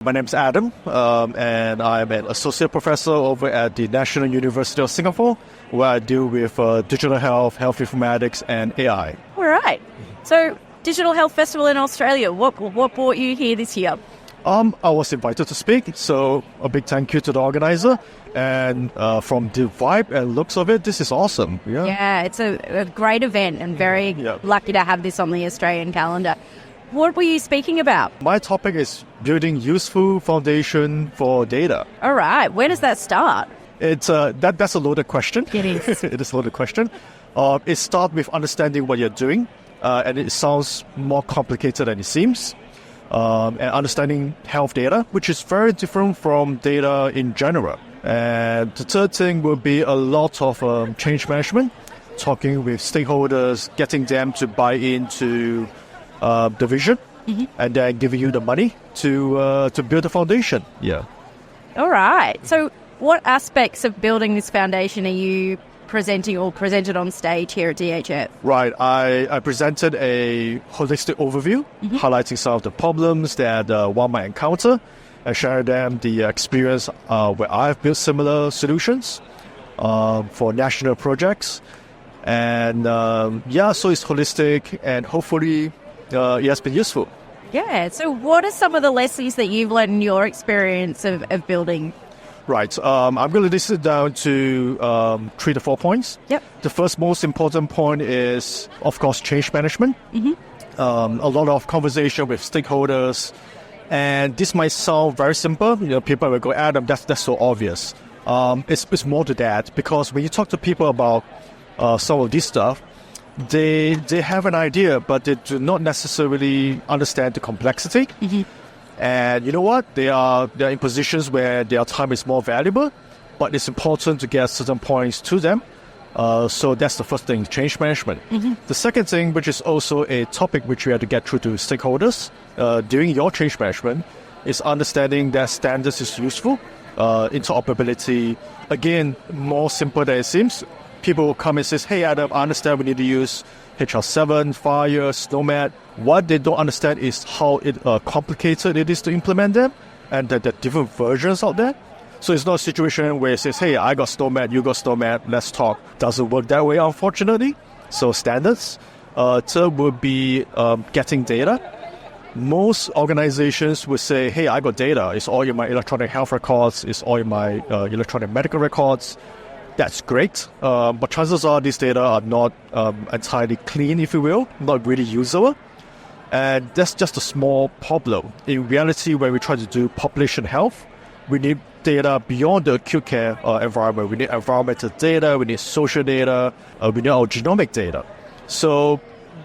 My name's Adam, and I'm an associate professor over at the National University of Singapore, where I deal with digital health, health informatics, and AI. All right. So, Digital Health Festival in Australia, what brought you here this year? I was invited to speak, so a big thank you to the organizer. And from the vibe and looks of it, this is awesome. Yeah, it's a great event and very lucky to have this on the Australian calendar. What were you speaking about? My topic is building useful foundation for data. All right. Where does that start? It's that's a loaded question. It is. It is a loaded question. It starts with understanding what you're doing, and it sounds more complicated than it seems. And understanding health data, which is very different from data in general. And the third thing will be a lot of change management, talking with stakeholders, getting them to buy into the vision, and then giving you the money to build the foundation. Yeah. All right. So what aspects of building this foundation are you presenting or presented on stage here at DHF? Right. I presented a holistic overview, highlighting some of the problems that one might encounter, and share them the experience where I've built similar solutions for national projects. And so it's holistic, and hopefully it has been useful. Yeah. So what are some of the lessons that you've learned in your experience of building? Right. I'm going to list it down to 3 to 4 points. Yep. The first most important point is, of course, change management. A lot of conversation with stakeholders. And this might sound very simple. People will go, Adam, that's so obvious. It's more to that, because when you talk to people about some of this stuff, they have an idea, but they do not necessarily understand the complexity. And you know what? They are in positions where their time is more valuable, but it's important to get certain points to them. So that's the first thing, change management. The second thing, which is also a topic which we have to get through to stakeholders during your change management, is understanding that standards is useful. Interoperability, again, more simple than it seems. People will come and say, hey, Adam, I understand we need to use HR7, FHIR, SNOMED. What they don't understand is how complicated it is to implement them, and that there are different versions out there. So it's not a situation where it says, hey, I got SNOMED, you got SNOMED, let's talk. Doesn't work that way, unfortunately. So standards. Third would be getting data. Most organizations would say, hey, I got data. It's all in my electronic health records. It's all in my electronic medical records. That's great, but chances are these data are not entirely clean, if you will, not really usable. And that's just a small problem. In reality, when we try to do population health, we need data beyond the acute care environment. We need environmental data, we need social data, we need our genomic data. So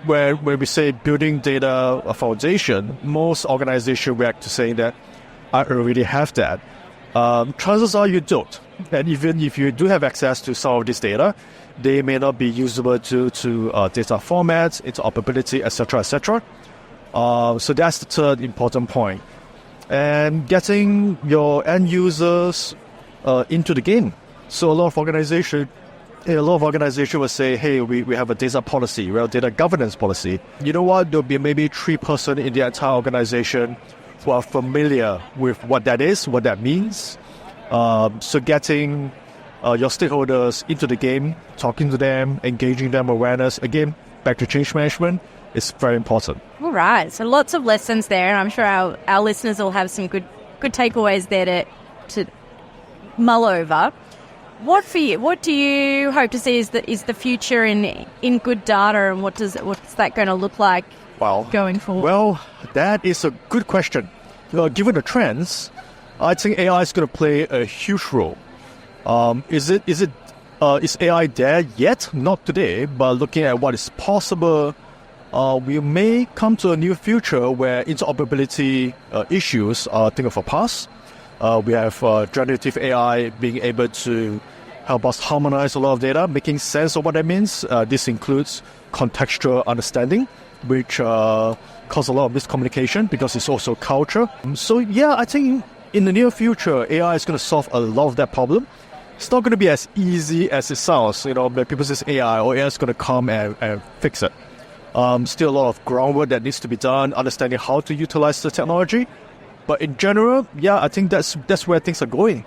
when we say building data a foundation, most organizations react to saying that I already have that. Chances are you don't. And even if you do have access to some of this data, they may not be usable to data formats, interoperability, etc., etc. So that's the third important point. And getting your end users into the game. So a lot of organizations will say, hey, we have a data policy, we have a data governance policy. You know what? There'll be maybe 3 persons in the entire organization who are familiar with what that is, what that means. So getting your stakeholders into the game, talking to them, engaging them, awareness, again, back to change management, is very important. All right. So lots of lessons there, and I'm sure our listeners will have some good takeaways there to mull over. What do you hope to see is the future in good data, and what's that going to look like going forward? Well, that is a good question. Given the trends, I think AI is going to play a huge role. Is AI there yet? Not today, but looking at what is possible, we may come to a new future where interoperability issues are a thing of a past. We have generative AI being able to help us harmonize a lot of data, making sense of what that means. This includes contextual understanding, which cause a lot of miscommunication because it's also culture. So yeah, I think in the near future, AI is going to solve a lot of that problem. It's not going to be as easy as it sounds. When people say AI is going to come and fix it. Still a lot of groundwork that needs to be done, understanding how to utilize the technology. But in general, yeah, I think that's where things are going.